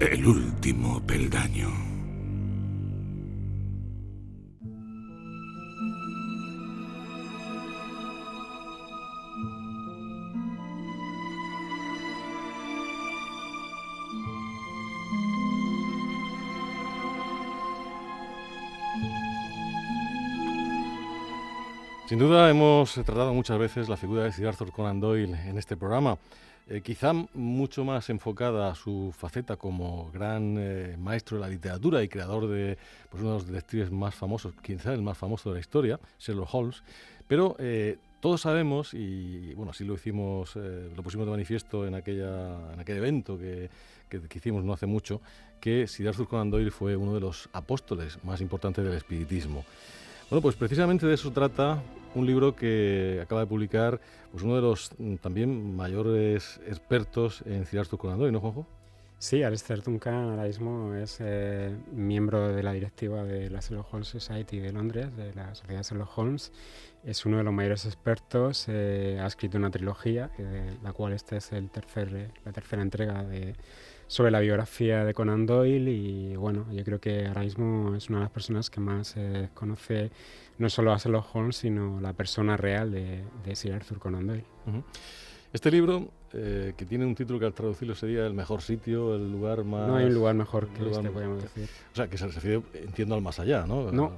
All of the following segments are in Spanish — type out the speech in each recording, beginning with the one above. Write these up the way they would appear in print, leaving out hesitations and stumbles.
El último peldaño. Sin duda hemos tratado muchas veces la figura de Sir Arthur Conan Doyle en este programa, quizá mucho más enfocada a su faceta como gran maestro de la literatura y creador de uno de los detectives más famosos, quizá el más famoso de la historia, Sherlock Holmes, pero todos sabemos, y bueno, así lo hicimos, lo pusimos de manifiesto en aquel evento que hicimos no hace mucho, que Sir Arthur Conan Doyle fue uno de los apóstoles más importantes del espiritismo. Bueno, pues precisamente de eso trata un libro que acaba de publicar pues uno de los también mayores expertos en Sir Arthur Conan Doyle, ¿no, Juanjo? Sí, Alistair Duncan ahora mismo es miembro de la directiva de la Sherlock Holmes Society de Londres, de la Sociedad Sherlock Holmes. Es uno de los mayores expertos, ha escrito una trilogía, la cual esta es la tercera entrega sobre la biografía de Conan Doyle, y bueno, yo creo que ahora mismo es una de las personas que más conoce no solo a Sherlock Holmes, sino la persona real de Sir Arthur Conan Doyle. Uh-huh. Este libro, que tiene un título que al traducirlo sería El mejor sitio, el lugar más... No hay un lugar mejor que este, podríamos decir. O sea, que se refiere, entiendo, al más allá, ¿no? No.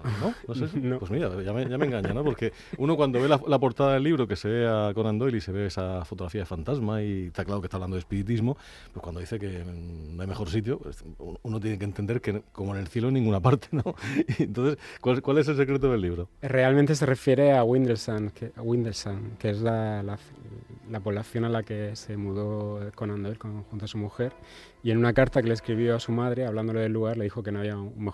¿No sé? No. Pues mira, ya me engaña, ¿no? Porque uno cuando ve la portada del libro, que se ve a Conan Doyle y se ve esa fotografía de fantasma y está claro que está hablando de espiritismo, pues cuando dice que no hay mejor sitio, pues uno tiene que entender que como en el cielo en ninguna parte, ¿no? Y entonces, ¿cuál es el secreto del libro? Realmente se refiere a Windlesham, que es la población a la que se mudó Conan Doyle junto a su mujer, y en una carta que le escribió a su madre hablándole del lugar le dijo que no había un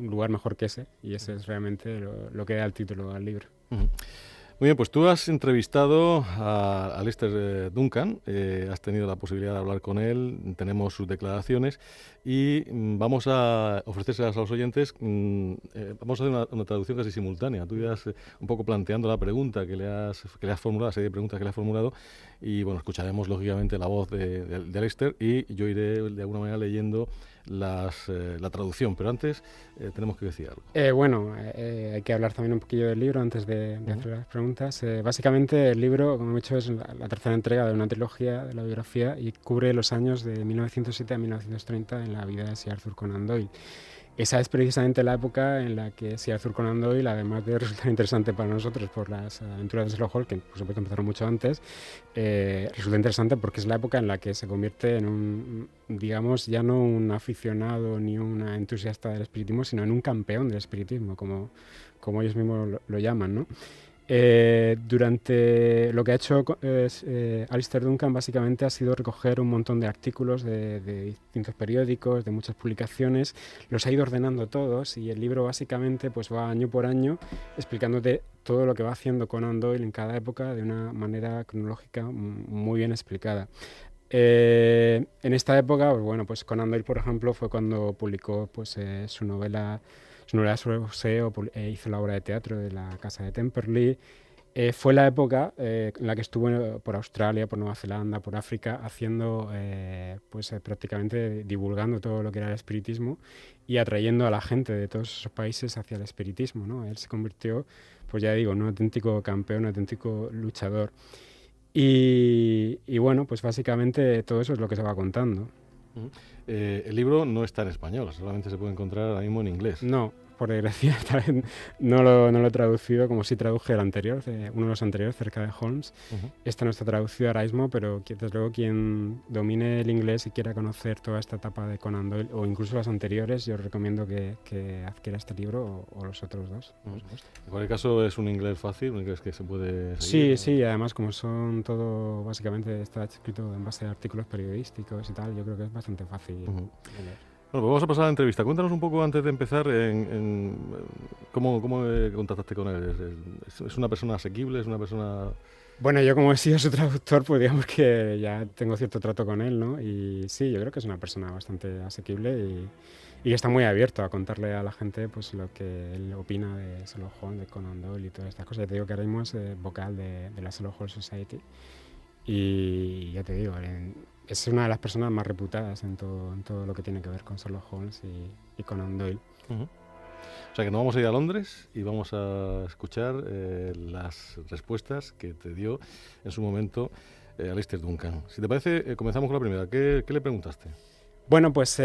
lugar mejor que ese, y ese es realmente lo que da el título al libro. Uh-huh. Muy bien, pues tú has entrevistado a Alistair Duncan, has tenido la posibilidad de hablar con él, tenemos sus declaraciones y vamos a ofrecérselas a los oyentes, vamos a hacer una traducción casi simultánea. Tú irás un poco planteando la pregunta que le has formulado, la serie de preguntas que le has formulado, y bueno, escucharemos lógicamente la voz de Alistair y yo iré de alguna manera leyendo la traducción, pero antes tenemos que decir algo. Hay que hablar también un poquillo del libro antes de hacer las preguntas. Básicamente el libro, como he dicho, es la tercera entrega de una trilogía de la biografía y cubre los años de 1907 a 1930 en la vida de Sir Arthur Conan Doyle. Esa es precisamente la época en la que Sir Arthur Conan Doyle, además de resultar interesante para nosotros por las aventuras de Sherlock Holmes, que por supuesto empezaron mucho antes, resulta interesante porque es la época en la que se convierte en un, digamos, ya no un aficionado ni un entusiasta del espiritismo, sino en un campeón del espiritismo, como ellos mismos lo llaman, ¿no? Durante lo que ha hecho Alistair Duncan básicamente ha sido recoger un montón de artículos de distintos periódicos, de muchas publicaciones, los ha ido ordenando todos, y el libro básicamente pues va año por año explicándote todo lo que va haciendo Conan Doyle en cada época de una manera cronológica muy bien explicada. En esta época, pues Conan Doyle, por ejemplo, fue cuando publicó su novela sobre boxeo, hizo la obra de teatro de la Casa de Temperley. Fue la época en la que estuvo por Australia, por Nueva Zelanda, por África, haciendo, prácticamente divulgando todo lo que era el espiritismo y atrayendo a la gente de todos esos países hacia el espiritismo, ¿no? Él se convirtió, pues ya digo, en un auténtico campeón, un auténtico luchador. Y bueno, pues básicamente todo eso es lo que se va contando. El libro no está en español, solamente se puede encontrar ahora mismo en inglés. No, por desgracia, no lo he traducido, como sí traduje el anterior, uno de los anteriores, cerca de Holmes. Uh-huh. Este no está traducido ahora mismo, pero desde luego quien domine el inglés y quiera conocer toda esta etapa de Conan Doyle, o incluso las anteriores, yo recomiendo que adquiera este libro o los otros dos. Uh-huh. En cualquier caso, es un inglés fácil, un inglés que se puede seguir. Sí, además como son todo, básicamente está escrito en base a artículos periodísticos y tal, yo creo que es bastante fácil. Uh-huh. Bueno, pues vamos a pasar a la entrevista. Cuéntanos un poco antes de empezar cómo contactaste con él. ¿Es una persona asequible? ¿Es una persona...? Bueno, yo como he sido su traductor, pues digamos que ya tengo cierto trato con él, ¿no? Y sí, yo creo que es una persona bastante asequible y está muy abierto a contarle a la gente pues lo que él opina de Sherlock Holmes, de Conan Doyle y todas estas cosas. Ya te digo que ahora mismo es vocal de la Sherlock Holmes Society. Y ya te digo, es una de las personas más reputadas en todo lo que tiene que ver con Sherlock Holmes y Conan Doyle. Uh-huh. O sea que nos vamos a ir a Londres y vamos a escuchar las respuestas que te dio en su momento Alistair Duncan. Si te parece, comenzamos con la primera. ¿Qué le preguntaste? Bueno, pues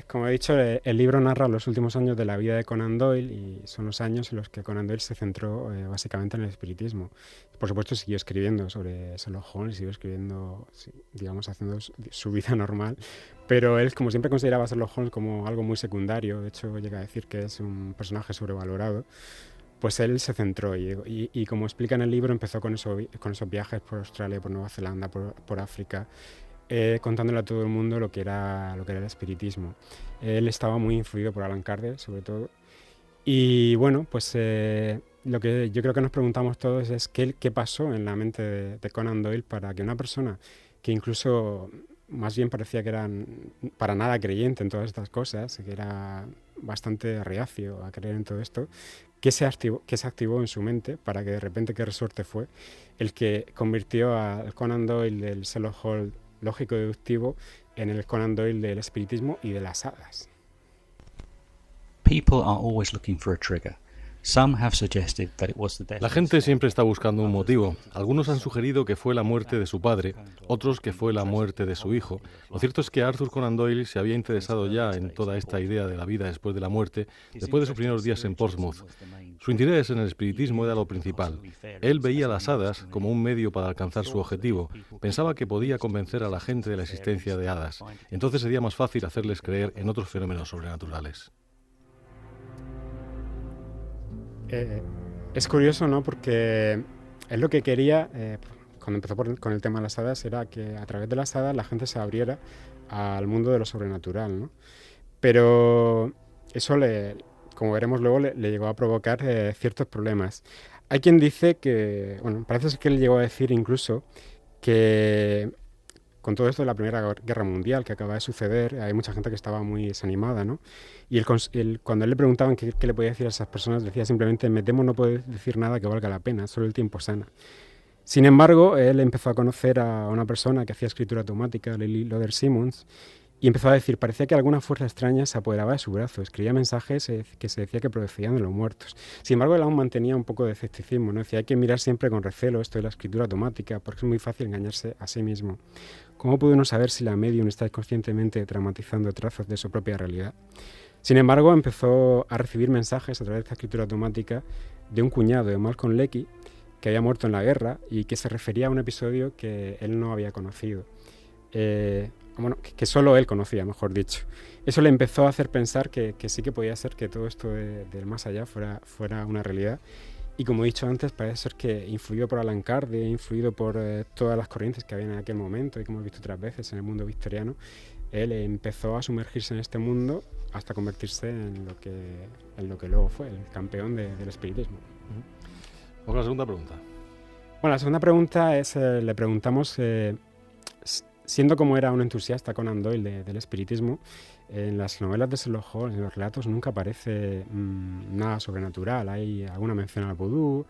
como he dicho, el libro narra los últimos años de la vida de Conan Doyle y son los años en los que Conan Doyle se centró básicamente en el espiritismo. Por supuesto, siguió escribiendo sobre Sherlock Holmes, siguió escribiendo, digamos, haciendo su vida normal, pero él, como siempre, consideraba a Sherlock Holmes como algo muy secundario. De hecho, llega a decir que es un personaje sobrevalorado. Pues él se centró y como explica en el libro, empezó con esos viajes por Australia, por Nueva Zelanda, por África, contándole a todo el mundo lo que era el espiritismo. Él estaba muy influido por Allan Kardec, sobre todo. Y bueno, pues lo que yo creo que nos preguntamos todos es qué pasó en la mente de Conan Doyle para que una persona que incluso más bien parecía que era para nada creyente en todas estas cosas, que era bastante reacio a creer en todo esto, que se activó en su mente para que de repente, qué resorte fue el que convirtió a Conan Doyle del Sherlock Holmes lógico-deductivo en el Conan Doyle del espiritismo y de las hadas. People are always looking for a trigger. Some have suggested that it was the death. La gente siempre está buscando un motivo. Algunos han sugerido que fue la muerte de su padre, otros que fue la muerte de su hijo. Lo cierto es que Arthur Conan Doyle se había interesado ya en toda esta idea de la vida después de la muerte, después de sus primeros días en Portsmouth. Su interés en el espiritismo era lo principal. Él veía las hadas como un medio para alcanzar su objetivo. Pensaba que podía convencer a la gente de la existencia de hadas. Entonces sería más fácil hacerles creer en otros fenómenos sobrenaturales. Es curioso, ¿no? Porque él lo que quería, cuando empezó con el tema de las hadas, era que a través de las hadas la gente se abriera al mundo de lo sobrenatural, ¿no? Pero eso, como veremos luego, le llegó a provocar ciertos problemas. Hay quien dice que, bueno, parece ser que él llegó a decir incluso que con todo esto de la Primera Guerra Mundial que acaba de suceder, hay mucha gente que estaba muy desanimada, ¿no? Y cuando él le preguntaban qué le podía decir a esas personas, decía simplemente: me temo no puedo decir nada que valga la pena, solo el tiempo sana. Sin embargo, él empezó a conocer a una persona que hacía escritura automática, Lily Loder Simmons, y empezó a decir, parecía que alguna fuerza extraña se apoderaba de su brazo, escribía mensajes que se decía que procedían de los muertos. Sin embargo, él aún mantenía un poco de escepticismo, ¿no? Decía, hay que mirar siempre con recelo esto de la escritura automática, porque es muy fácil engañarse a sí mismo. ¿Cómo puede uno saber si la medium está conscientemente dramatizando trazos de su propia realidad? Sin embargo, empezó a recibir mensajes a través de esta escritura automática de un cuñado de Malcolm Leakey, que había muerto en la guerra y que se refería a un episodio que él no había conocido. Bueno, que solo él conocía, mejor dicho. Eso le empezó a hacer pensar que sí que podía ser que todo esto del más allá fuera una realidad. Y como he dicho antes, parece ser que influido por Allan Kardec, influido por todas las corrientes que había en aquel momento y que hemos visto otras veces en el mundo victoriano, él empezó a sumergirse en este mundo hasta convertirse en lo que luego fue, el campeón del espiritismo. Vamos a la segunda pregunta. Bueno, la segunda pregunta es, le preguntamos, siendo como era un entusiasta Conan Doyle del espiritismo, en las novelas de Sherlock Holmes, en los relatos, nunca aparece nada sobrenatural. Hay alguna mención al vudú,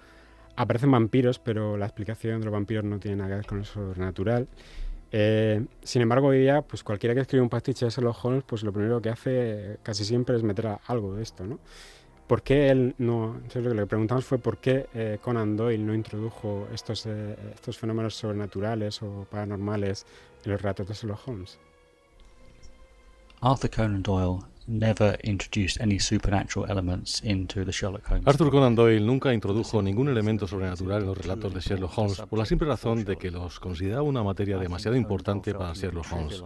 aparecen vampiros, pero la explicación de los vampiros no tiene nada que ver con lo sobrenatural. Sin embargo, hoy día, pues cualquiera que escribe un pastiche de Sherlock Holmes, pues lo primero que hace casi siempre es meter algo de esto, ¿no? ¿Por qué él no? Entonces lo que le preguntamos fue por qué Conan Doyle no introdujo estos fenómenos sobrenaturales o paranormales en los relatos de Sherlock Holmes. Arthur Conan Doyle never introduced any supernatural elements into the Sherlock Holmes. Arthur Conan Doyle nunca introdujo ningún elemento sobrenatural en los relatos de Sherlock Holmes por la simple razón de que los consideraba una materia demasiado importante para Sherlock Holmes.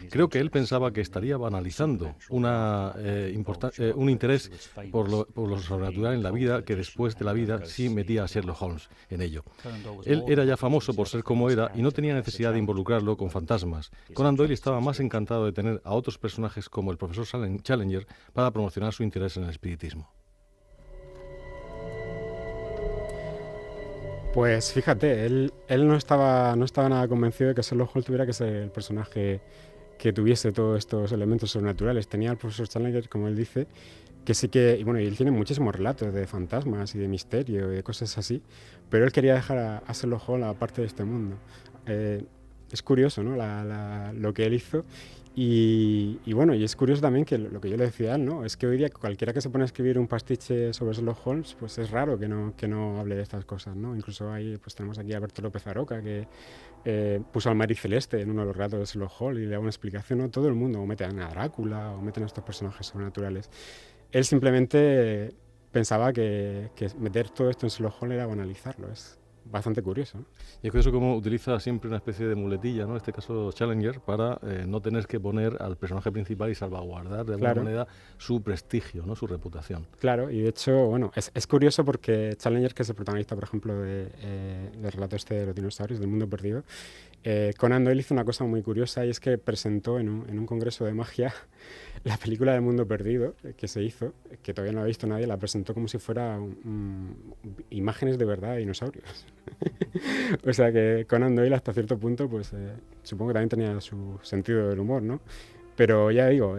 Creo que él pensaba que estaría banalizando un interés por lo sobrenatural en la vida que después de la vida sí metía a Sherlock Holmes en ello. Él era ya famoso por ser como era y no tenía necesidad de involucrarlo con fantasmas. Conan Doyle estaba más encantado de tener a otros personajes como el profesor Challenger para promocionar su interés en el espiritismo. Pues fíjate, él no estaba nada convencido de que Sherlock Holmes tuviera que ser el personaje que tuviese todos estos elementos sobrenaturales. Tenía al profesor Challenger, como él dice, que sí que, y bueno, y él tiene muchísimos relatos de fantasmas y de misterio y de cosas así, pero él quería dejar a Sherlock Holmes aparte de este mundo. De es curioso, ¿no? Lo que él hizo. Y bueno, y es curioso también que lo que yo le decía a él, ¿no? Es que hoy día cualquiera que se pone a escribir un pastiche sobre Sherlock Holmes, pues es raro que no hable de estas cosas, ¿no? Incluso ahí pues tenemos aquí a Alberto López Aroca, que puso al Mari Celeste en uno de los relatos de Sherlock Holmes y le da una explicación, ¿no? Todo el mundo, o meten a Drácula, o meten a estos personajes sobrenaturales. Él simplemente pensaba que meter todo esto en Sherlock Holmes era banalizarlo. Es bastante curioso, ¿no? Y es curioso cómo utiliza siempre una especie de muletilla, ¿no? En este caso Challenger, para no tener que poner al personaje principal y salvaguardar de alguna manera su prestigio, ¿no? Su reputación. Claro, y de hecho, bueno, es curioso porque Challenger, que es el protagonista, por ejemplo, del relato este de los dinosaurios, del mundo perdido, Conan Doyle hizo una cosa muy curiosa, y es que presentó en un congreso de magia la película del mundo perdido que se hizo, que todavía no ha visto nadie, la presentó como si fuera imágenes de verdad de dinosaurios. O sea que Conan Doyle hasta cierto punto, pues supongo que también tenía su sentido del humor, ¿no? Pero ya digo,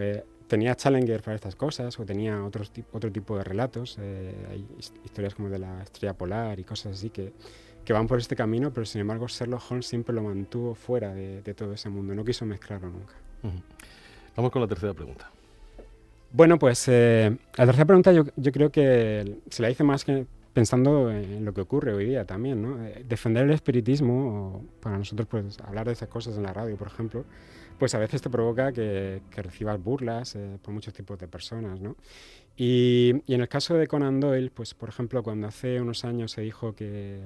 tenía Challenger para estas cosas, o tenía otro tipo de relatos, hay historias como de la estrella polar y cosas así que van por este camino, pero sin embargo Sherlock Holmes siempre lo mantuvo fuera de todo ese mundo, no quiso mezclarlo nunca. Vamos con la tercera pregunta. Bueno, pues la tercera pregunta yo creo que se la hice más que pensando en lo que ocurre hoy día también, ¿no? Defender el espiritismo, o para nosotros pues hablar de esas cosas en la radio, por ejemplo, pues a veces te provoca que recibas burlas por muchos tipos de personas, ¿no? Y en el caso de Conan Doyle, pues por ejemplo, cuando hace unos años se dijo que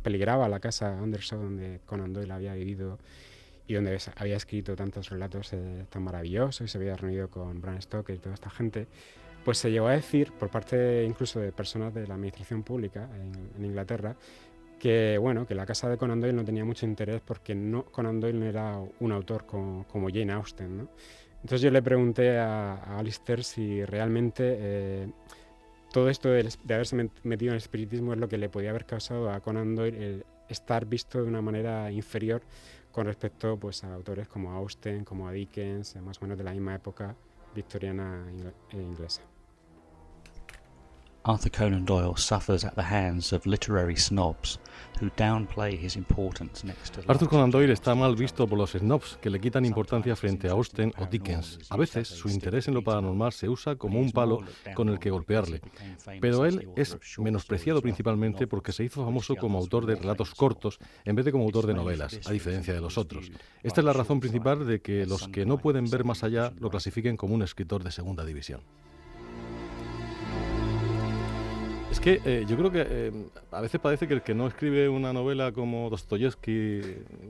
peligraba la casa Anderson donde Conan Doyle había vivido y donde había escrito tantos relatos tan maravillosos y se había reunido con Bram Stoker y toda esta gente, pues se llegó a decir, por parte incluso de personas de la administración pública en Inglaterra, que bueno, que la casa de Conan Doyle no tenía mucho interés porque Conan Doyle no era un autor como Jane Austen, ¿no? Entonces yo le pregunté a Alistair si realmente todo esto de haberse metido en el espiritismo es lo que le podía haber causado a Conan Doyle el estar visto de una manera inferior con respecto pues a autores como Austen, como a Dickens, más o menos de la misma época victoriana e inglesa. Arthur Conan Doyle suffers at the hands of literary snobs who downplay his importance next to Arthur Conan Doyle está mal visto por los snobs que le quitan importancia frente a Austen o Dickens. A veces su interés en lo paranormal se usa como un palo con el que golpearle, pero él es menospreciado principalmente porque se hizo famoso como autor de relatos cortos en vez de como autor de novelas, a diferencia de los otros. Esta es la razón principal de que los que no pueden ver más allá lo clasifiquen como un escritor de segunda división. Es que yo creo que a veces parece que el que no escribe una novela como Dostoyevsky,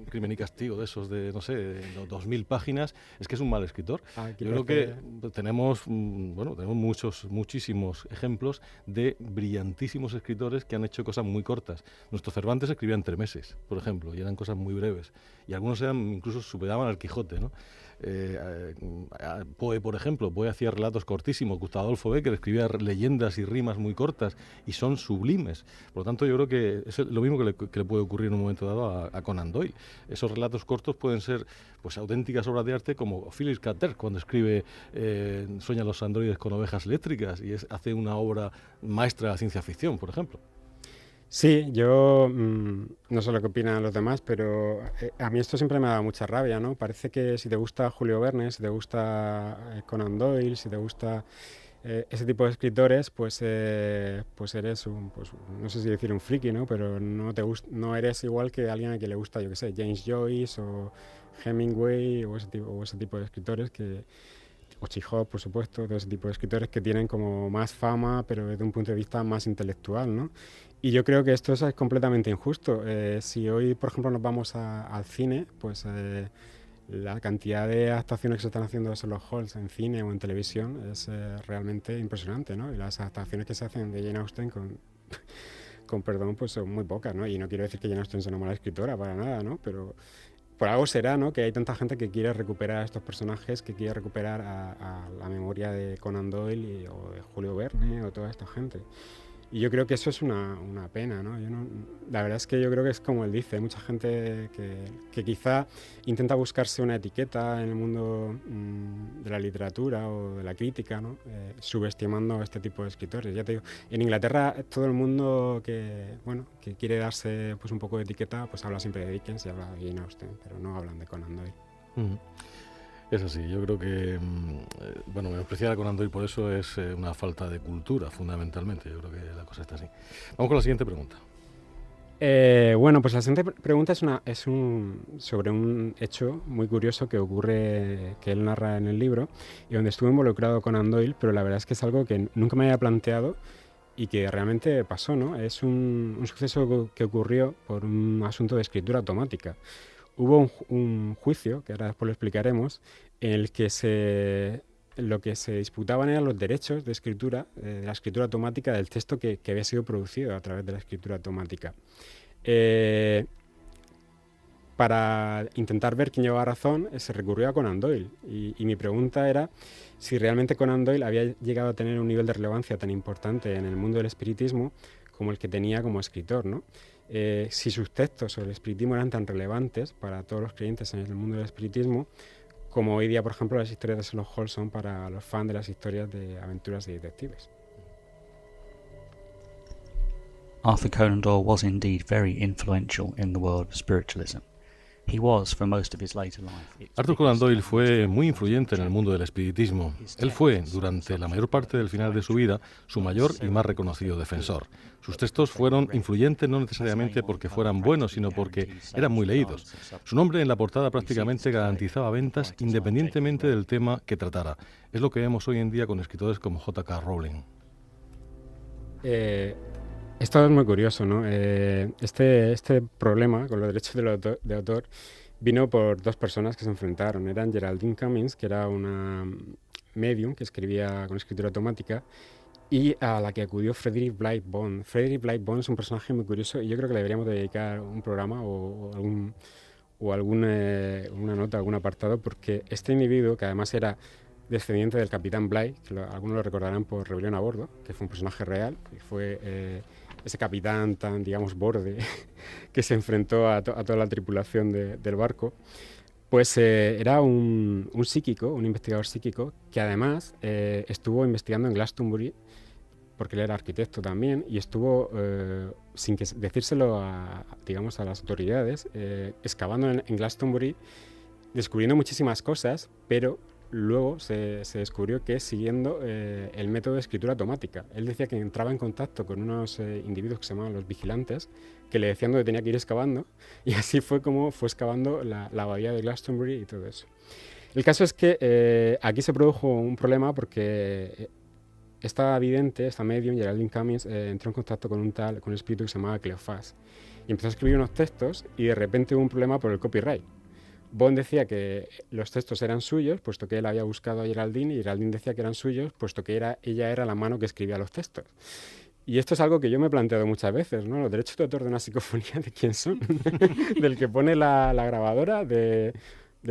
Crimen y Castigo, de esos de, no sé, de 2000 páginas, es que es un mal escritor. Yo creo que tenemos muchísimos ejemplos de brillantísimos escritores que han hecho cosas muy cortas. Nuestro Cervantes escribía en 3 meses, por ejemplo, y eran cosas muy breves. Y algunos incluso superaban al Quijote, ¿no? Poe, por ejemplo, Poe hacía relatos cortísimos. Gustavo Adolfo Bécquer escribía leyendas y rimas muy cortas y son sublimes. Por lo tanto, yo creo que es lo mismo que le puede ocurrir en un momento dado a Conan Doyle. Esos relatos cortos pueden ser pues auténticas obras de arte, como Philip K. Dick cuando escribe Sueñan los androides con ovejas eléctricas y hace una obra maestra de la ciencia ficción, por ejemplo. Sí, yo no sé lo que opinan los demás, pero a mí esto siempre me ha dado mucha rabia, ¿no? Parece que si te gusta Julio Verne, si te gusta Conan Doyle, si te gusta ese tipo de escritores, pues eres no sé si decir un friki, ¿no? Pero no eres igual que alguien a quien le gusta, yo qué sé, James Joyce o Hemingway o ese tipo de escritores o Chekhov, por supuesto, todo ese tipo de escritores que tienen como más fama, pero desde un punto de vista más intelectual, ¿no? Y yo creo que esto es completamente injusto. Si hoy, por ejemplo, nos vamos al cine, pues la cantidad de adaptaciones que se están haciendo de Sherlock Holmes en cine o en televisión es realmente impresionante, ¿no? Y las adaptaciones que se hacen de Jane Austen con perdón, pues son muy pocas, ¿no? Y no quiero decir que Jane Austen sea una mala escritora, para nada, ¿no? Pero por algo será, ¿no? Que hay tanta gente que quiere recuperar a estos personajes, que quiere recuperar a la memoria de Conan Doyle o de Julio Verne o toda esta gente. Y yo creo que eso es una pena, ¿no? La verdad es que yo creo que es como él dice, hay mucha gente que quizá intenta buscarse una etiqueta en el mundo de la literatura o de la crítica, ¿no? Subestimando a este tipo de escritores. Ya te digo, en Inglaterra todo el mundo que quiere darse pues un poco de etiqueta, pues habla siempre de Dickens y habla de Jane Austen, pero no hablan de Conan Doyle. Es así, yo creo que menospreciar a Conan Doyle por eso es una falta de cultura, fundamentalmente. Yo creo que la cosa está así. Vamos con la siguiente pregunta. Pues la siguiente pregunta es sobre un hecho muy curioso que ocurre, que él narra en el libro, y donde estuvo involucrado Conan Doyle, pero la verdad es que es algo que nunca me había planteado y que realmente pasó, ¿no? Es un suceso que ocurrió por un asunto de escritura automática. Hubo un juicio, que ahora después lo explicaremos, en el que lo que se disputaban eran los derechos de escritura, de la escritura automática del texto que había sido producido a través de la escritura automática. Para intentar ver quién llevaba razón, se recurrió a Conan Doyle. Y mi pregunta era si realmente Conan Doyle había llegado a tener un nivel de relevancia tan importante en el mundo del espiritismo como el que tenía como escritor, ¿no? Si sus textos sobre el espiritismo eran tan relevantes para todos los creyentes en el mundo del espiritismo como hoy día, por ejemplo, las historias de Sherlock Holmes son para los fans de las historias de aventuras de detectives. Arthur Conan Doyle was indeed very influential in the world of spiritualism. He was, for most of his later life, Arthur Conan Doyle fue muy influyente en el mundo del espiritismo. Él fue, durante la mayor parte del final de su vida, su mayor y más reconocido defensor. Sus textos fueron influyentes no necesariamente porque fueran buenos, sino porque eran muy leídos. Su nombre en la portada prácticamente garantizaba ventas independientemente del tema que tratara. Es lo que vemos hoy en día con escritores como J.K. Rowling. Esto es muy curioso, ¿no? Este problema con los derechos de autor vino por dos personas que se enfrentaron. Eran Geraldine Cummings, que era una medium que escribía con escritura automática, y a la que acudió Frederick Blythe Bond. Frederick Blythe Bond es un personaje muy curioso y yo creo que le deberíamos dedicar un programa o alguna nota, algún apartado, porque este individuo, que además era descendiente del Capitán Bligh, que algunos lo recordarán por Rebelión a Bordo, que fue un personaje real, y fue ese capitán tan, digamos, borde, que se enfrentó a toda la tripulación del barco, pues era un psíquico, un investigador psíquico, que además estuvo investigando en Glastonbury, porque él era arquitecto también, y estuvo, sin decírselo a las autoridades, excavando en Glastonbury, descubriendo muchísimas cosas, pero luego se descubrió que siguiendo el método de escritura automática. Él decía que entraba en contacto con unos individuos que se llamaban los vigilantes, que le decían dónde tenía que ir excavando, y así fue como fue excavando la abadía de Glastonbury y todo eso. El caso es que aquí se produjo un problema porque esta vidente, esta medium, Geraldine Cummings, entró en contacto con un espíritu que se llamaba Cleofás, y empezó a escribir unos textos, y de repente hubo un problema por el copyright. Bond decía que los textos eran suyos, puesto que él había buscado a Geraldine, y Geraldine decía que eran suyos, puesto que ella era la mano que escribía los textos. Y esto es algo que yo me he planteado muchas veces, ¿no? Los derechos de autor de una psicofonía, ¿de quién son? Del que pone la grabadora, del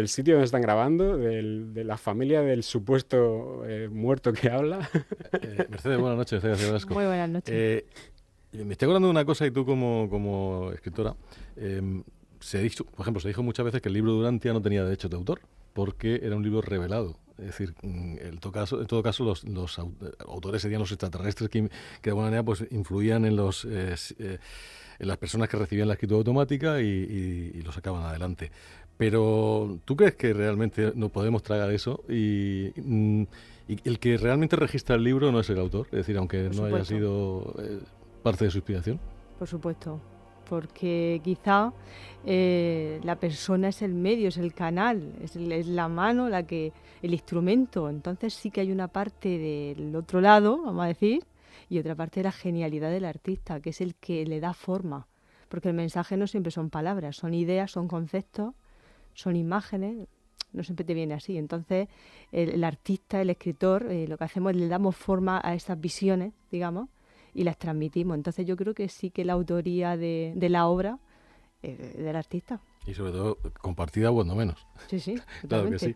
sitio donde están grabando, de la familia del supuesto muerto que habla. Mercedes, buenas noches. Muy buenas noches. Me estoy acordando de una cosa, y tú como escritora, se dijo muchas veces que el libro de Durantia no tenía derechos de autor porque era un libro revelado. Es decir, en todo caso los autores serían los extraterrestres que de alguna manera pues influían en las personas que recibían la escritura automática y lo sacaban adelante. Pero ¿tú crees que realmente no podemos tragar eso? Y el que realmente registra el libro no es el autor, es decir, aunque no haya sido parte de su inspiración. Por supuesto, porque quizá la persona es el medio, es el canal, es la mano, el instrumento. Entonces sí que hay una parte del otro lado, vamos a decir, y otra parte de la genialidad del artista, que es el que le da forma. Porque el mensaje no siempre son palabras, son ideas, son conceptos, son imágenes, no siempre te viene así. Entonces el artista, el escritor, lo que hacemos es le damos forma a esas visiones, digamos, y las transmitimos. Entonces yo creo que sí que la autoría de la obra es del artista. Y sobre todo compartida, cuando menos. Sí, Claro que sí.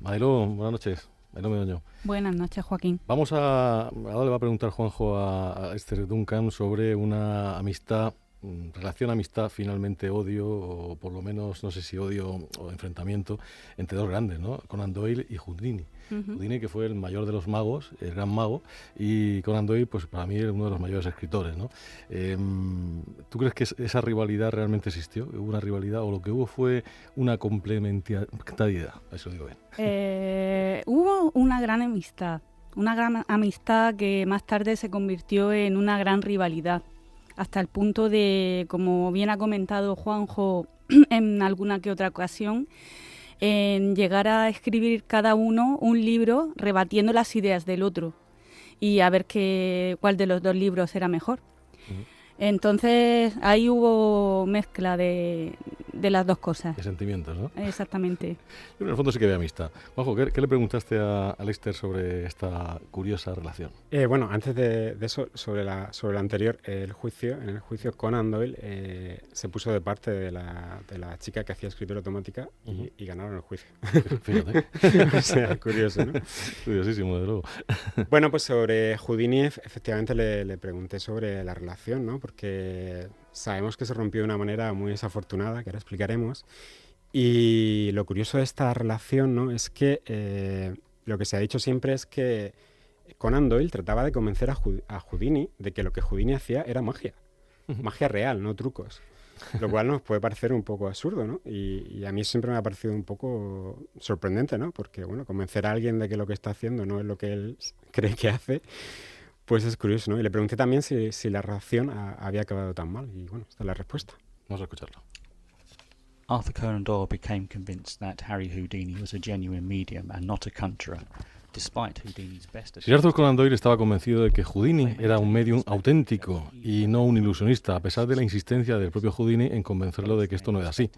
Mariló, buenas noches. Mariló Meoño. Buenas noches, Joaquín. Ahora le va a preguntar Juanjo a Esther Duncan sobre una relación amistad, finalmente odio, o por lo menos, no sé si odio o enfrentamiento, entre dos grandes, ¿no? Conan Doyle y Houdini. Houdini, que fue el mayor de los magos, el gran mago, y Conan Doyle, pues para mí, es uno de los mayores escritores, ¿no? ¿Tú crees que esa rivalidad realmente existió? ¿Hubo una rivalidad o lo que hubo fue una complementariedad? Eso digo bien. Hubo una gran amistad que más tarde se convirtió en una gran rivalidad, hasta el punto de, como bien ha comentado Juanjo en alguna que otra ocasión, en llegar a escribir cada uno un libro rebatiendo las ideas del otro y a ver cuál de los dos libros era mejor. Entonces ahí hubo mezcla de las dos cosas. De sentimientos, ¿no? Exactamente. En el fondo sí que había amistad. Juanjo, ¿qué le preguntaste a Lester sobre esta curiosa relación? Bueno, antes de eso, sobre lo anterior, en el juicio Conan Doyle se puso de parte de la chica que hacía escritura automática y ganaron el juicio. Fíjate. O sea, curioso, ¿no? Curiosísimo, de luego. Bueno, pues sobre Houdini, efectivamente le pregunté sobre la relación, ¿no? Porque sabemos que se rompió de una manera muy desafortunada, que ahora explicaremos. Y lo curioso de esta relación, ¿no? Es que lo que se ha dicho siempre es que Conan Doyle trataba de convencer a Houdini de que lo que Houdini hacía era magia. Magia real, no trucos. Lo cual nos puede parecer un poco absurdo, ¿no? Y a mí siempre me ha parecido un poco sorprendente, ¿no? Porque, bueno, convencer a alguien de que lo que está haciendo no es lo que él cree que hace, pues es curioso, ¿no? Y le pregunté también si la relación había acabado tan mal. Y, bueno, esta es la respuesta. Vamos a escucharlo. Arthur Conan Doyle became convinced that Harry Houdini was a genuine medium and not a conjurer, despite Houdini's best. Sir Arthur Conan Doyle estaba convencido de que Houdini era un medium auténtico y no un ilusionista, a pesar de la insistencia del propio Houdini en convencerlo de que esto no era así.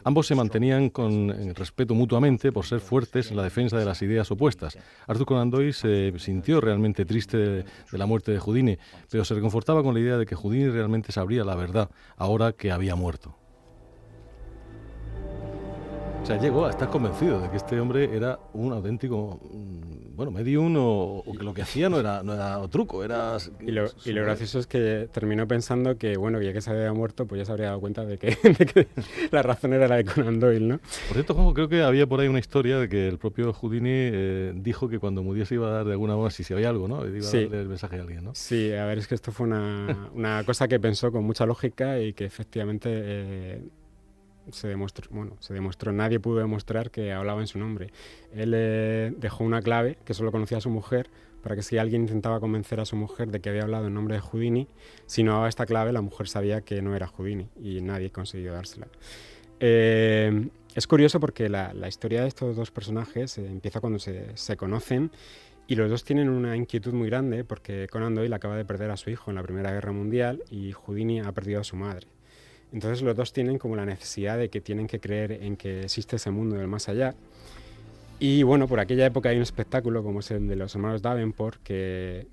Ambos se mantenían con respeto mutuamente por ser fuertes en la defensa de las ideas opuestas. Arthur Conan Doyle se sintió realmente triste de la muerte de Houdini, pero se reconfortaba con la idea de que Houdini realmente sabría la verdad ahora que había muerto. O sea, llegó a estar convencido de que este hombre era un auténtico, medium o que lo que hacía no era truco, era... Y lo gracioso es que terminó pensando que, bueno, ya que se había muerto, pues ya se habría dado cuenta de que la razón era la de Conan Doyle, ¿no? Por cierto, Juanjo, creo que había por ahí una historia de que el propio Houdini dijo que cuando muriese iba a dar de alguna manera, si había algo, ¿no? Iba a darle el mensaje a alguien, ¿no? Sí, a ver, es que esto fue una cosa que pensó con mucha lógica y que efectivamente... se demostró, nadie pudo demostrar que hablaba en su nombre. Él dejó una clave que solo conocía a su mujer, para que si alguien intentaba convencer a su mujer de que había hablado en nombre de Houdini, si no daba esta clave, la mujer sabía que no era Houdini y nadie consiguió dársela. Es curioso porque la historia de estos dos personajes empieza cuando se conocen y los dos tienen una inquietud muy grande porque Conan Doyle acaba de perder a su hijo en la Primera Guerra Mundial y Houdini ha perdido a su madre. Entonces los dos tienen como la necesidad de que tienen que creer en que existe ese mundo del más allá. Y bueno, por aquella época hay un espectáculo como es el de los hermanos Davenport, que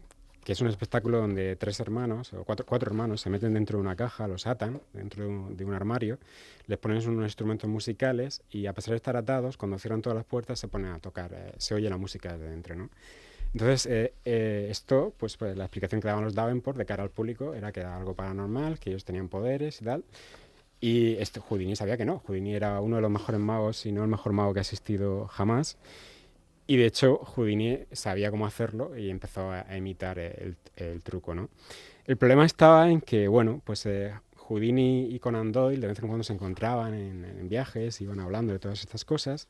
es un espectáculo donde tres hermanos, o cuatro hermanos, se meten dentro de una caja, los atan dentro de un armario, les ponen unos instrumentos musicales y a pesar de estar atados, cuando cierran todas las puertas se ponen a tocar, se oye la música desde dentro, ¿no? Entonces, esto, pues la explicación que daban los Davenport de cara al público era que era algo paranormal, que ellos tenían poderes y tal. Y Houdini sabía que no. Houdini era uno de los mejores magos, si no el mejor mago que ha existido jamás. Y de hecho, Houdini sabía cómo hacerlo y empezó a imitar el truco, ¿no? El problema estaba en que, bueno, pues Houdini y Conan Doyle de vez en cuando se encontraban en viajes, iban hablando de todas estas cosas.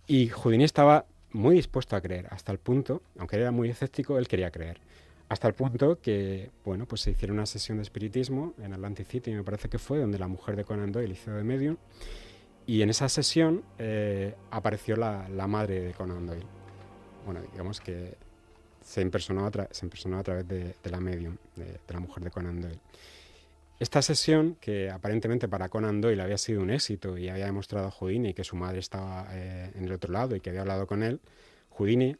Y Houdini estaba muy dispuesto a creer, hasta el punto, aunque era muy escéptico, él quería creer. Hasta el punto que, bueno, pues se hicieron una sesión de espiritismo en Atlantic City, me parece que fue, donde la mujer de Conan Doyle hizo de medium. Y en esa sesión apareció la madre de Conan Doyle. Bueno, digamos que se impersonó a través de la medium, de la mujer de Conan Doyle. Esta sesión, que aparentemente para Conan Doyle había sido un éxito y había demostrado a Houdini que su madre estaba en el otro lado y que había hablado con él, Houdini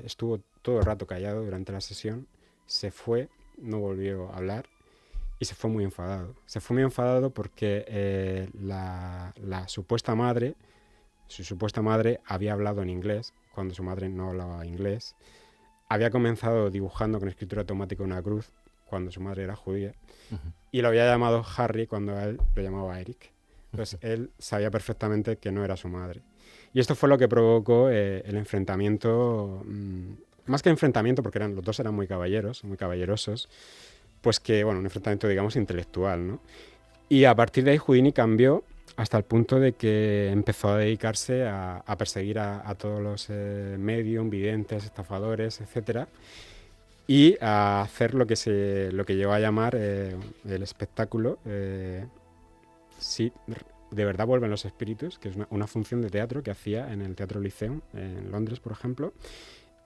estuvo todo el rato callado durante la sesión, se fue, no volvió a hablar y se fue muy enfadado. Se fue muy enfadado porque la supuesta madre su supuesta madre había hablado en inglés cuando su madre no hablaba inglés. Había comenzado dibujando con escritura automática una cruz cuando su madre era judía. Y lo había llamado Harry cuando a él lo llamaba Eric. Entonces él sabía perfectamente que no era su madre. Y esto fue lo que provocó el enfrentamiento, más que enfrentamiento, porque los dos eran muy caballeros, muy caballerosos, pues que, bueno, un enfrentamiento, digamos, intelectual, ¿no? Y a partir de ahí Houdini cambió hasta el punto de que empezó a dedicarse a perseguir a todos los medium, videntes, estafadores, etcétera, y a hacer lo que llegó a llamar el espectáculo sí, de verdad vuelven los espíritus, que es una función de teatro que hacía en el Teatro Lyceum, en Londres, por ejemplo,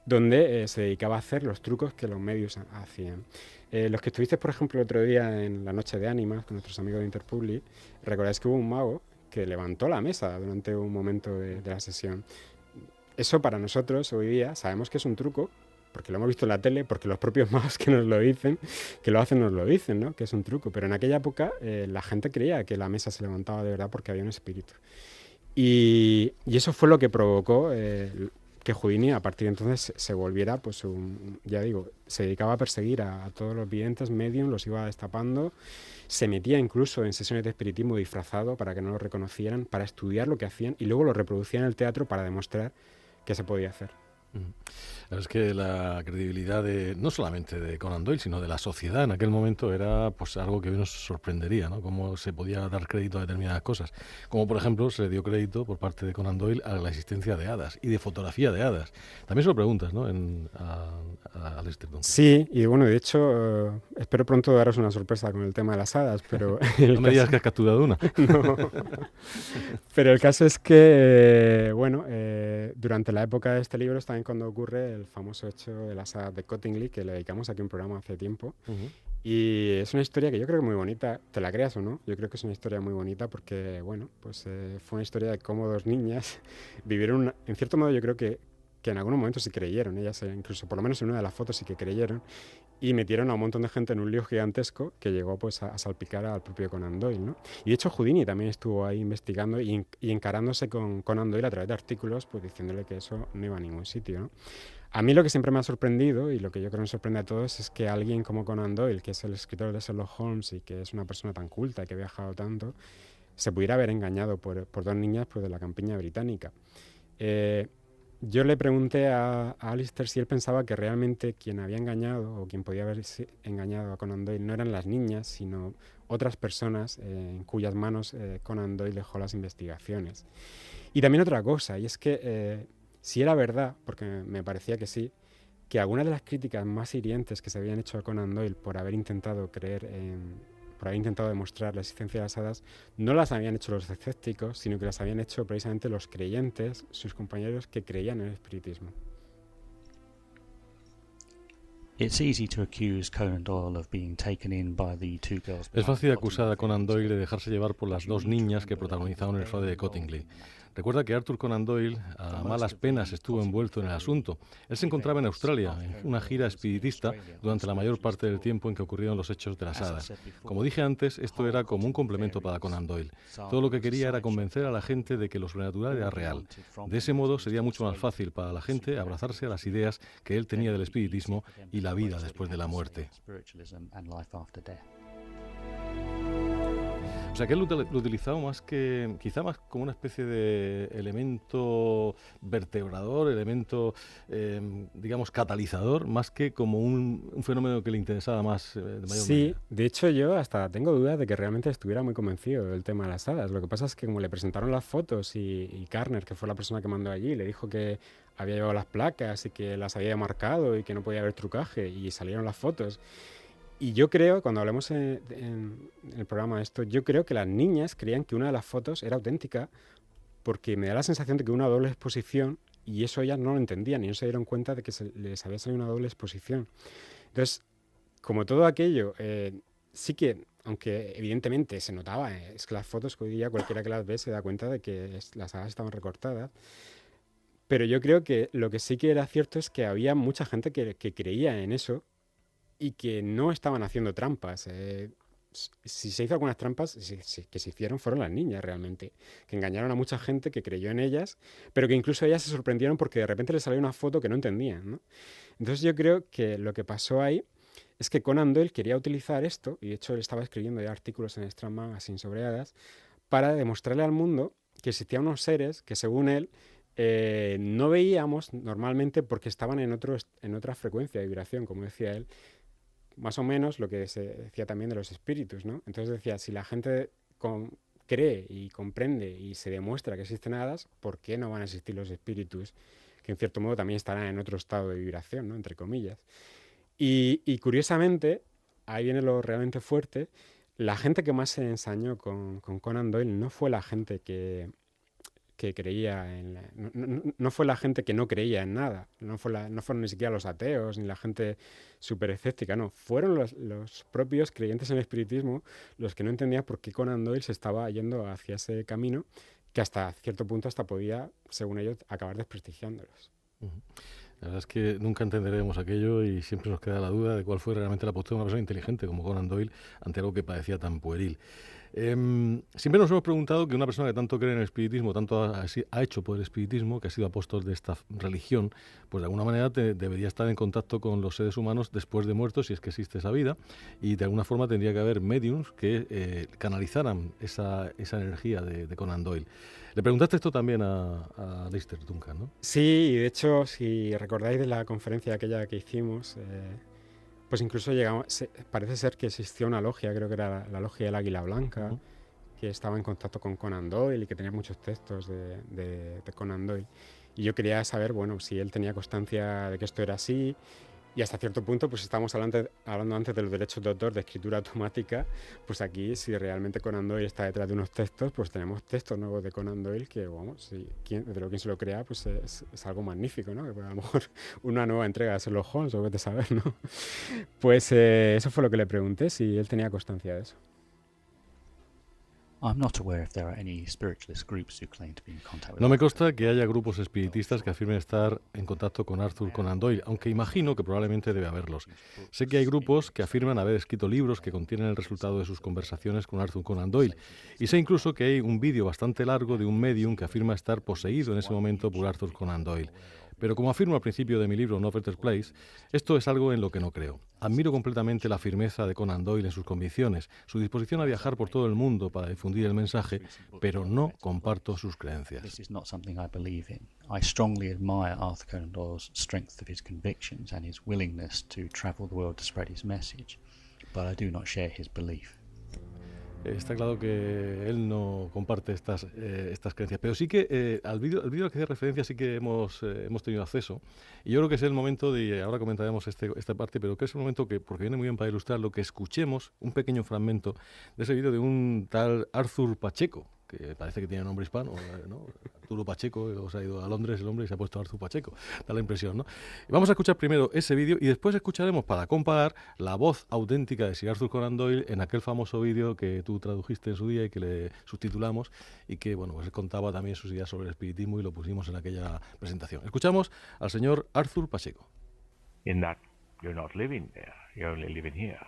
donde se dedicaba a hacer los trucos que los medios hacían. Los que estuvisteis, por ejemplo, el otro día en la Noche de Ánimas con nuestros amigos de Interpublic, recordáis que hubo un mago que levantó la mesa durante un momento de la sesión. Eso para nosotros hoy día sabemos que es un truco, porque lo hemos visto en la tele, porque los propios magos que nos lo dicen, que lo hacen, nos lo dicen, ¿no? Que es un truco. Pero en aquella época la gente creía que la mesa se levantaba de verdad porque había un espíritu. Y eso fue lo que provocó que Houdini a partir de entonces se volviera, pues ya digo, se dedicaba a perseguir a todos los videntes medium, los iba destapando, se metía incluso en sesiones de espiritismo disfrazado para que no lo reconocieran, para estudiar lo que hacían y luego lo reproducía en el teatro para demostrar que se podía hacer. La verdad es que la credibilidad no solamente de Conan Doyle, sino de la sociedad en aquel momento era pues algo que hoy nos sorprendería, ¿no? Cómo se podía dar crédito a determinadas cosas. Como por ejemplo se le dio crédito por parte de Conan Doyle a la existencia de hadas y de fotografía de hadas. También se lo preguntas, ¿no? A Alistair Duncan. Sí, y bueno, de hecho, espero pronto daros una sorpresa con el tema de las hadas, pero... No me digas que has capturado una. No. Pero el caso es que, durante la época de este libro es también cuando ocurre el famoso hecho de las hadas de Cottingley, que le dedicamos aquí un programa hace tiempo. Y es una historia que yo creo que es muy bonita, te la creas o no, yo creo que es una historia muy bonita porque, fue una historia de cómo dos niñas vivieron, en cierto modo yo creo que en algunos momentos sí creyeron, ellas incluso por lo menos en una de las fotos sí que creyeron, y metieron a un montón de gente en un lío gigantesco que llegó pues a salpicar al propio Conan Doyle, ¿no? Y de hecho Houdini también estuvo ahí investigando y encarándose con Conan Doyle a través de artículos, pues diciéndole que eso no iba a ningún sitio, ¿no? A mí lo que siempre me ha sorprendido, y lo que yo creo que nos sorprende a todos, es que alguien como Conan Doyle, que es el escritor de Sherlock Holmes y que es una persona tan culta, que ha viajado tanto, se pudiera haber engañado por dos niñas pues, de la campiña británica. Yo le pregunté a Alistair si él pensaba que realmente quien había engañado o quien podía haber engañado a Conan Doyle no eran las niñas, sino otras personas en cuyas manos Conan Doyle dejó las investigaciones. Y también otra cosa, y es que si era verdad, porque me parecía que sí, que algunas de las críticas más hirientes que se habían hecho a Conan Doyle por haber intentado demostrar la existencia de las hadas, no las habían hecho los escépticos, sino que las habían hecho precisamente los creyentes, sus compañeros que creían en el espiritismo. Es fácil acusar a Conan Doyle de dejarse llevar por las dos niñas que protagonizaron el fraude de Cottingley. Recuerda que Arthur Conan Doyle a malas penas estuvo envuelto en el asunto. Él se encontraba en Australia, en una gira espiritista, durante la mayor parte del tiempo en que ocurrieron los hechos de las hadas. Como dije antes, esto era como un complemento para Conan Doyle. Todo lo que quería era convencer a la gente de que lo sobrenatural era real. De ese modo sería mucho más fácil para la gente abrazarse a las ideas que él tenía del espiritismo y la vida después de la muerte. O sea que él lo utilizaba quizá más como una especie de elemento vertebrador, elemento, digamos, catalizador, más que como un fenómeno que le interesaba más de mayor Sí, manera. de hecho yo hasta tengo dudas de que realmente estuviera muy convencido del tema de las hadas. Lo que pasa es que como le presentaron las fotos y Carner, que fue la persona que mandó allí, le dijo que había llevado las placas y que las había marcado y que no podía haber trucaje, y salieron las fotos. Y yo creo, cuando hablemos en el programa de esto, yo creo que las niñas creían que una de las fotos era auténtica porque me da la sensación de que una doble exposición, y eso ellas no lo entendían y no se dieron cuenta de que les había salido una doble exposición. Entonces, como todo aquello, sí que, aunque evidentemente se notaba, es que las fotos que hoy día cualquiera que las ve se da cuenta de que las hadas estaban recortadas, pero yo creo que lo que sí que era cierto es que había mucha gente que creía en eso y que no estaban haciendo trampas. si se hizo algunas trampas, que se hicieron fueron las niñas realmente, que engañaron a mucha gente que creyó en ellas, pero que incluso ellas se sorprendieron porque de repente les salió una foto que no entendían, ¿no? Entonces yo creo que lo que pasó ahí es que Conan Doyle quería utilizar esto, y de hecho él estaba escribiendo ya artículos en Strand Magazine sobre hadas, para demostrarle al mundo que existían unos seres que según él no veíamos normalmente porque estaban en otra frecuencia de vibración, como decía él, más o menos lo que se decía también de los espíritus, ¿no? Entonces decía, si la gente cree y comprende y se demuestra que existen hadas, ¿por qué no van a existir los espíritus? Que en cierto modo también estarán en otro estado de vibración, ¿no? Entre comillas. Y curiosamente, ahí viene lo realmente fuerte, la gente que más se ensañó con Conan Doyle no fue la gente que creía en no fue la gente que no creía en nada, no fueron ni siquiera los ateos ni la gente súper escéptica, no, fueron los propios creyentes en el espiritismo los que no entendían por qué Conan Doyle se estaba yendo hacia ese camino que hasta cierto punto hasta podía, según ellos, acabar desprestigiándolos. La verdad es que nunca entenderemos aquello y siempre nos queda la duda de cuál fue realmente la postura de una persona inteligente como Conan Doyle ante algo que parecía tan pueril. Siempre nos hemos preguntado que una persona que tanto cree en el espiritismo, tanto ha hecho por el espiritismo, que ha sido apóstol de esta religión, pues de alguna manera debería estar en contacto con los seres humanos después de muertos, si es que existe esa vida, y de alguna forma tendría que haber mediums que canalizaran esa energía de Conan Doyle. Le preguntaste esto también a Alistair Duncan, ¿no? Sí, y de hecho, si recordáis de la conferencia aquella que hicimos, pues incluso parece ser que existía una logia, creo que era la logia del Águila Blanca, que estaba en contacto con Conan Doyle y que tenía muchos textos de Conan Doyle. Y yo quería saber, bueno, si él tenía constancia de que esto era así. Y hasta cierto punto, pues estamos hablando antes de los derechos de autor de escritura automática, pues aquí, si realmente Conan Doyle está detrás de unos textos, pues tenemos textos nuevos de Conan Doyle que, vamos, quien se lo crea, pues es algo magnífico, ¿no? Que a lo mejor una nueva entrega de Sherlock Holmes, o vete a saber, ¿no? Pues eso fue lo que le pregunté, si él tenía constancia de eso. No me consta que haya grupos espiritistas que afirmen estar en contacto con Arthur Conan Doyle, aunque imagino que probablemente debe haberlos. Sé que hay grupos que afirman haber escrito libros que contienen el resultado de sus conversaciones con Arthur Conan Doyle, y sé incluso que hay un vídeo bastante largo de un medium que afirma estar poseído en ese momento por Arthur Conan Doyle. Pero como afirmo al principio de mi libro No Better Place, esto es algo en lo que no creo. Admiro completamente la firmeza de Conan Doyle en sus convicciones, su disposición a viajar por todo el mundo para difundir el mensaje, pero no comparto sus creencias. This is not something I believe in. I strongly admire Arthur Conan Doyle's strength of his convictions and his willingness to travel the world to spread his message, but I do not share his belief. Está claro que él no comparte estas creencias, pero sí que al vídeo al que hace referencia sí que hemos tenido acceso, y yo creo que es el momento de, ahora comentaremos esta parte, pero que es el momento porque viene muy bien para ilustrar lo que escuchemos, un pequeño fragmento de ese vídeo de un tal Arthur Pacheco, que parece que tiene nombre hispano, ¿no? Arturo Pacheco, y luego se ha ido a Londres el hombre y se ha puesto Arthur Pacheco, da la impresión, ¿no? Y vamos a escuchar primero ese vídeo y después escucharemos, para comparar, la voz auténtica de Sir Arthur Conan Doyle en aquel famoso vídeo que tú tradujiste en su día y que le subtitulamos, y que, bueno, pues contaba también sus ideas sobre el espiritismo y lo pusimos en aquella presentación. Escuchamos al señor Arthur Pacheco. In that you're not living there, you're only living here.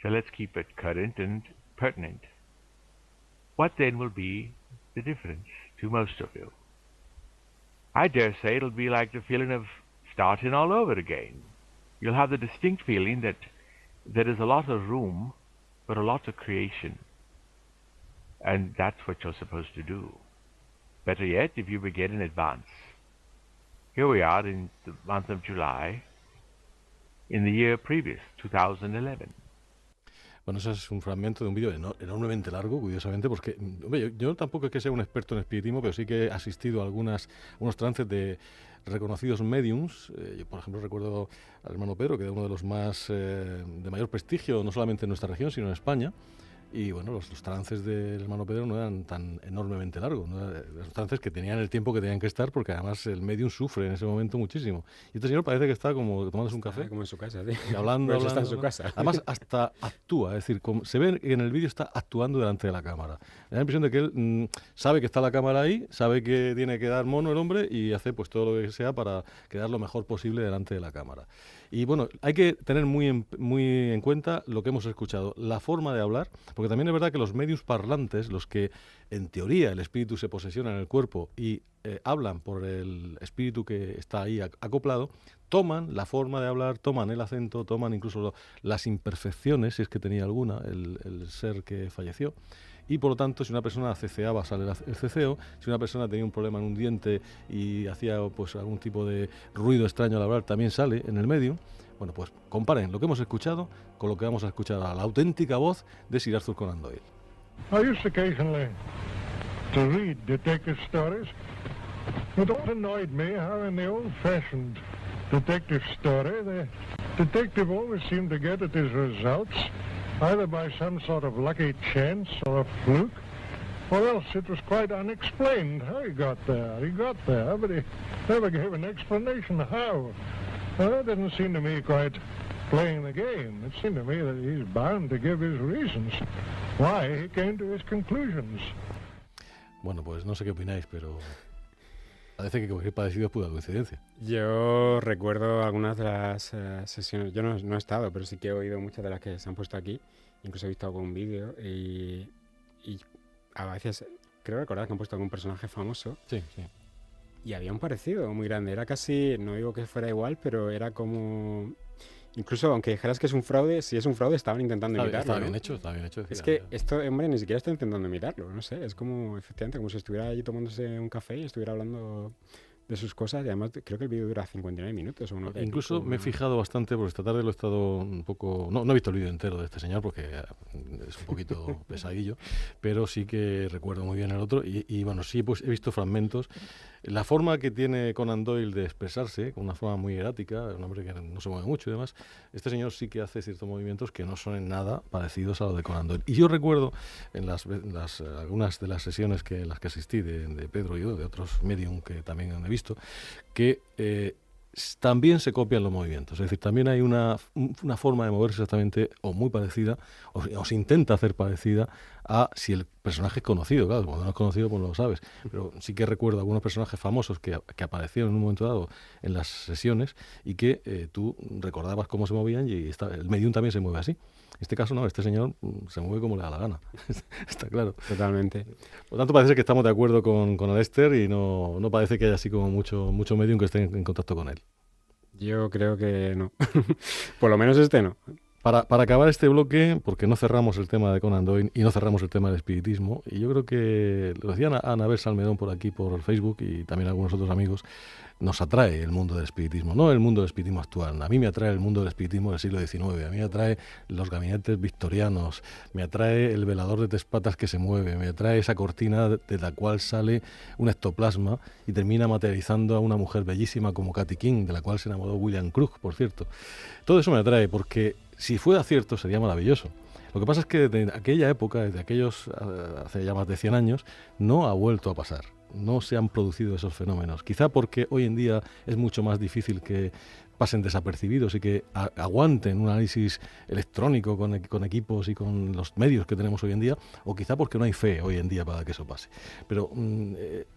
So let's keep it current and pertinent. What then will be the difference to most of you? I dare say it'll be like the feeling of starting all over again. You'll have the distinct feeling that there is a lot of room for a lot of creation. And that's what you're supposed to do. Better yet, if you begin in advance. Here we are in the month of July, in the year previous, 2011. Bueno, ese es un fragmento de un vídeo enormemente largo, curiosamente, porque hombre, yo tampoco es que sea un experto en espiritismo, pero sí que he asistido a unos trances de reconocidos mediums. Yo, por ejemplo, recuerdo al hermano Pedro, que era uno de los más de mayor prestigio, no solamente en nuestra región, sino en España, Y bueno, los trances del hermano Pedro no eran tan enormemente largos, ¿no? Los trances que tenían el tiempo que tenían que estar, porque además el medium sufre en ese momento muchísimo. Y este señor parece que está como tomándose un café. Como en su casa, tío. Y hablando, Pues hablando, está en su casa. Además, hasta actúa, es decir, se ve que en el vídeo está actuando delante de la cámara. Me da la impresión de que él sabe que está la cámara ahí, sabe que tiene que dar mono el hombre y hace pues todo lo que sea para quedar lo mejor posible delante de la cámara. Y bueno, hay que tener muy en cuenta lo que hemos escuchado, la forma de hablar, porque también es verdad que los medios parlantes, los que en teoría el espíritu se posesiona en el cuerpo y hablan por el espíritu que está ahí acoplado, toman la forma de hablar, toman el acento, toman incluso las imperfecciones, si es que tenía alguna, el ser que falleció. Y por lo tanto, si una persona ceceaba, sale el ceceo. Si una persona tenía un problema en un diente y hacía pues algún tipo de ruido extraño al hablar, también sale en el medio. Bueno, pues comparen lo que hemos escuchado con lo que vamos a escuchar ahora, la auténtica voz de Sir Arthur Conan Doyle. I used occasionally to read detective stories. It always annoyed me how in the old-fashioned detective story, the detective always seemed to get at his results either by some sort of lucky chance or a fluke, or else it was quite unexplained how he got there. He got there, but he never gave an explanation how. Well, that didn't seem to me quite playing the game. It seemed to me that he's bound to give his reasons why he came to his conclusions. Bueno, pues no sé qué opináis, pero parece que cualquier parecido es pura coincidencia. Yo recuerdo algunas de las sesiones, yo no he estado, pero sí que he oído muchas de las que se han puesto aquí, incluso he visto algún vídeo y a veces creo recordar que han puesto algún personaje famoso. Sí, sí. Y había un parecido muy grande, era casi, no digo que fuera igual, pero era como... Incluso aunque dijeras que es un fraude, si es un fraude estaban intentando imitarlo. Está ¿no? bien hecho, está bien hecho. Es que esto, hombre, ni siquiera está intentando imitarlo, no sé, es como, efectivamente, como si estuviera allí tomándose un café y estuviera hablando de sus cosas, y además creo que el vídeo dura 59 minutos o uno. Incluso me he fijado bastante, porque esta tarde lo he estado un poco... No he visto el vídeo entero de este señor, porque es un poquito pesadillo, pero sí que recuerdo muy bien el otro, y bueno, sí, pues he visto fragmentos. La forma que tiene Conan Doyle de expresarse, con una forma muy erática, un hombre que no se mueve mucho y demás, este señor sí que hace ciertos movimientos que no son en nada parecidos a los de Conan Doyle. Y yo recuerdo en algunas de las sesiones en las que asistí de Pedro y yo, de otros medium que también he visto, que también se copian los movimientos. Es decir, también hay una forma de moverse exactamente o muy parecida, o se intenta hacer parecida a si el personaje es conocido. Claro, cuando no es conocido pues no lo sabes. Pero sí que recuerdo algunos personajes famosos que aparecieron en un momento dado en las sesiones y que tú recordabas cómo se movían y el medium también se mueve así. En este caso no, este señor se mueve como le da la gana. Está claro. Totalmente. Por lo tanto, parece que estamos de acuerdo con Alistair y no parece que haya así como mucho medium que esté en contacto con él. Yo creo que no. Por lo menos este no. Para acabar este bloque, porque no cerramos el tema de Conan Doyle y no cerramos el tema del espiritismo, y yo creo que lo decía Anabel Salmerón por aquí, por Facebook, y también algunos otros amigos, nos atrae el mundo del espiritismo, no el mundo del espiritismo actual. A mí me atrae el mundo del espiritismo del siglo XIX, a mí me atrae los gabinetes victorianos, me atrae el velador de tres patas que se mueve, me atrae esa cortina de la cual sale un ectoplasma y termina materializando a una mujer bellísima como Katy King, de la cual se enamoró William Krug, por cierto. Todo eso me atrae porque si fuera cierto sería maravilloso. Lo que pasa es que desde aquella época, desde aquellos, hace ya más de 100 años, no ha vuelto a pasar. No se han producido esos fenómenos. Quizá porque hoy en día es mucho más difícil que pasen desapercibidos y que aguanten un análisis electrónico con equipos y con los medios que tenemos hoy en día, o quizá porque no hay fe hoy en día para que eso pase. Pero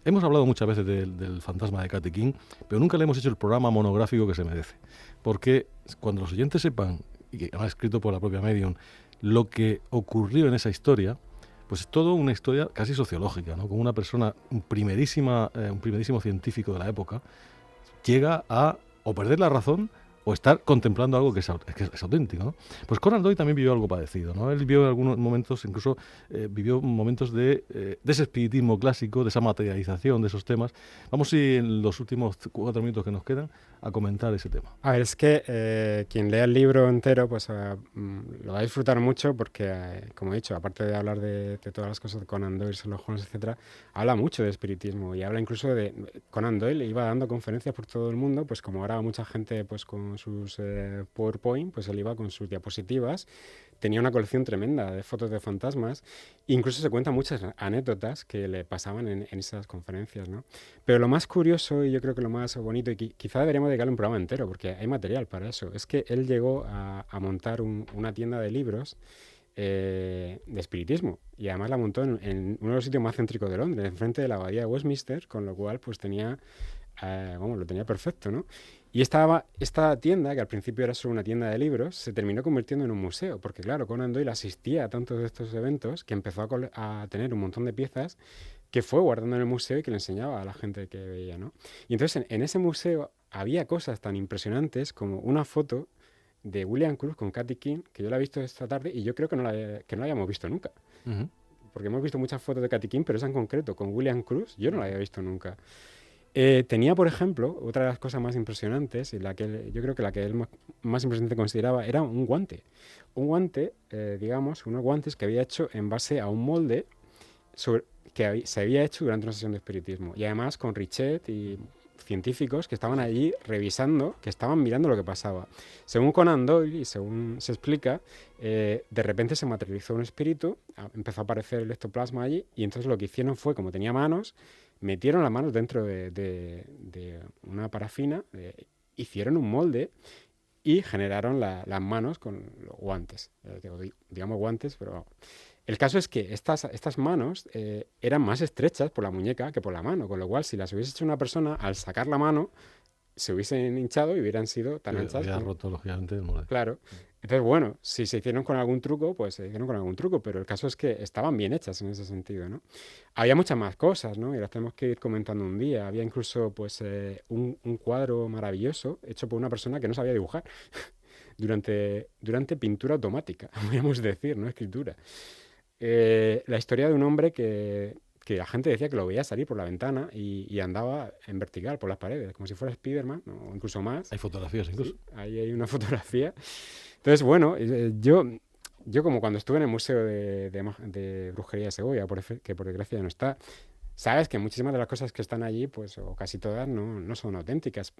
hemos hablado muchas veces del fantasma de Katy King, pero nunca le hemos hecho el programa monográfico que se merece. Porque cuando los oyentes sepan, y que ha escrito por la propia medium, lo que ocurrió en esa historia, pues es todo una historia casi sociológica, ¿no? Como una persona, un primerísimo científico de la época, llega a o perder la razón o estar contemplando algo que es auténtico, ¿no? Pues Conan Doyle también vivió algo parecido, ¿no? Él vivió en algunos momentos, incluso vivió momentos de ese espiritismo clásico, de esa materialización de esos temas. Vamos, si en los últimos 4 minutos que nos quedan, a comentar ese tema. A ver, es que quien lea el libro entero pues lo va a disfrutar mucho porque, como he dicho, aparte de hablar de todas las cosas de Conan Doyle, Sherlock Holmes, etcétera, habla mucho de espiritismo y habla incluso de... Conan Doyle iba dando conferencias por todo el mundo, pues como ahora mucha gente pues con con sus PowerPoint, pues él iba con sus diapositivas. Tenía una colección tremenda de fotos de fantasmas. Incluso se cuentan muchas anécdotas que le pasaban en esas conferencias, ¿no? Pero lo más curioso, y yo creo que lo más bonito, y quizá deberíamos dedicarle un programa entero, porque hay material para eso, es que él llegó a montar una tienda de libros de espiritismo. Y además la montó en uno de los sitios más céntricos de Londres, enfrente de la abadía de Westminster, con lo cual pues tenía... lo tenía perfecto, ¿no? Y esta tienda, que al principio era solo una tienda de libros, se terminó convirtiendo en un museo, porque claro, Conan Doyle asistía a tantos de estos eventos que empezó a tener un montón de piezas que fue guardando en el museo y que le enseñaba a la gente que veía, ¿no? Y entonces en ese museo había cosas tan impresionantes como una foto de William Cruz con Katy King, que yo la he visto esta tarde y yo creo que no la habíamos visto nunca. Uh-huh. Porque hemos visto muchas fotos de Katy King, pero esa en concreto, con William Cruz, yo no la había visto nunca. Tenía, por ejemplo, otra de las cosas más impresionantes, y yo creo que la que él más impresionante consideraba, era un guante. Un guante, digamos, unos guantes que había hecho en base a un molde que se había hecho durante una sesión de espiritismo. Y además con Richet y científicos que estaban allí revisando, que estaban mirando lo que pasaba. Según Conan Doyle, y según se explica, de repente se materializó un espíritu, empezó a aparecer el ectoplasma allí, y entonces lo que hicieron fue, como tenía manos, metieron las manos dentro de una parafina, hicieron un molde y generaron las manos con los guantes. Digamos guantes, pero... El caso es que estas manos eran más estrechas por la muñeca que por la mano, con lo cual si las hubiese hecho una persona, al sacar la mano, se hubiesen hinchado y hubieran sido tan anchas. Había roto, lógicamente, el molde. Claro. Entonces, bueno, si se hicieron con algún truco, pues se hicieron con algún truco, pero el caso es que estaban bien hechas en ese sentido, ¿no? Había muchas más cosas, ¿no? Y las tenemos que ir comentando un día. Había incluso, pues, un cuadro maravilloso hecho por una persona que no sabía dibujar durante pintura automática, podríamos decir, no escritura. La historia de un hombre que la gente decía que lo veía salir por la ventana y andaba en vertical por las paredes, como si fuera Spiderman, o incluso más. Hay fotografías incluso. Sí, ahí hay una fotografía. Entonces, bueno, yo como cuando estuve en el Museo de Brujería de Segovia, que por desgracia ya no está, sabes que muchísimas de las cosas que están allí, pues, o casi todas, no son auténticas.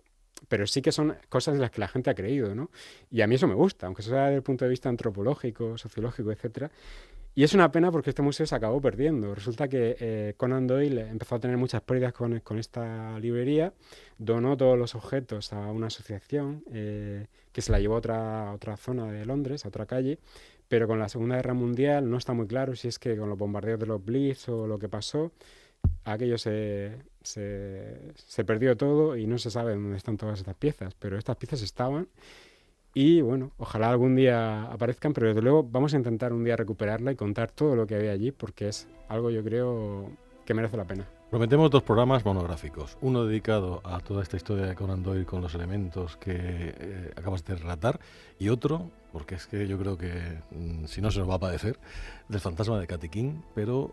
Pero sí que son cosas de las que la gente ha creído, ¿no? Y a mí eso me gusta, aunque sea desde el punto de vista antropológico, sociológico, etcétera. Y es una pena porque este museo se acabó perdiendo. Resulta que Conan Doyle empezó a tener muchas pérdidas con esta librería, donó todos los objetos a una asociación que se la llevó a otra zona de Londres, a otra calle, pero con la Segunda Guerra Mundial no está muy claro si es que con los bombardeos de los Blitz o lo que pasó, aquello se perdió todo y no se sabe dónde están todas estas piezas, pero estas piezas estaban. Y bueno, ojalá algún día aparezcan, pero desde luego vamos a intentar un día recuperarla y contar todo lo que había allí, porque es algo, yo creo, que merece la pena. Prometemos 2 programas monográficos, uno dedicado a toda esta historia de Conan Doyle con los elementos que acabas de relatar, y otro, porque es que yo creo que si no se nos va a padecer, del fantasma de Katy King, pero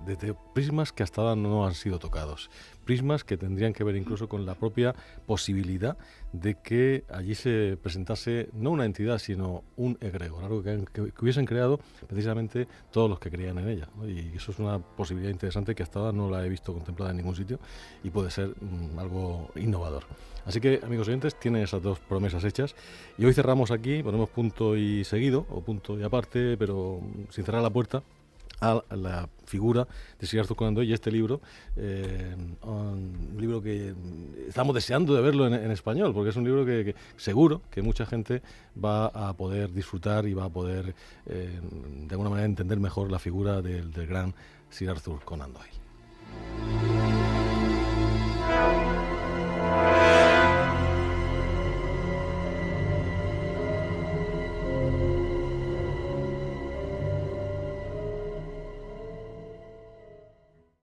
desde prismas que hasta ahora no han sido tocados, prismas que tendrían que ver incluso con la propia posibilidad de que allí se presentase no una entidad, sino un egregor, algo que hubiesen creado precisamente todos los que creían en ella, ¿no? Y eso es una posibilidad interesante que hasta ahora no la he visto contemplada en ningún sitio y puede ser algo innovador. Así que, amigos oyentes, tienen esas 2 promesas hechas y hoy cerramos aquí, ponemos punto y seguido, o punto y aparte, pero sin cerrar la puerta a la figura de Sir Arthur Conan Doyle y este libro, un libro que estamos deseando de verlo en español, porque es un libro que seguro que mucha gente va a poder disfrutar y va a poder de alguna manera entender mejor la figura del gran Sir Arthur Conan Doyle.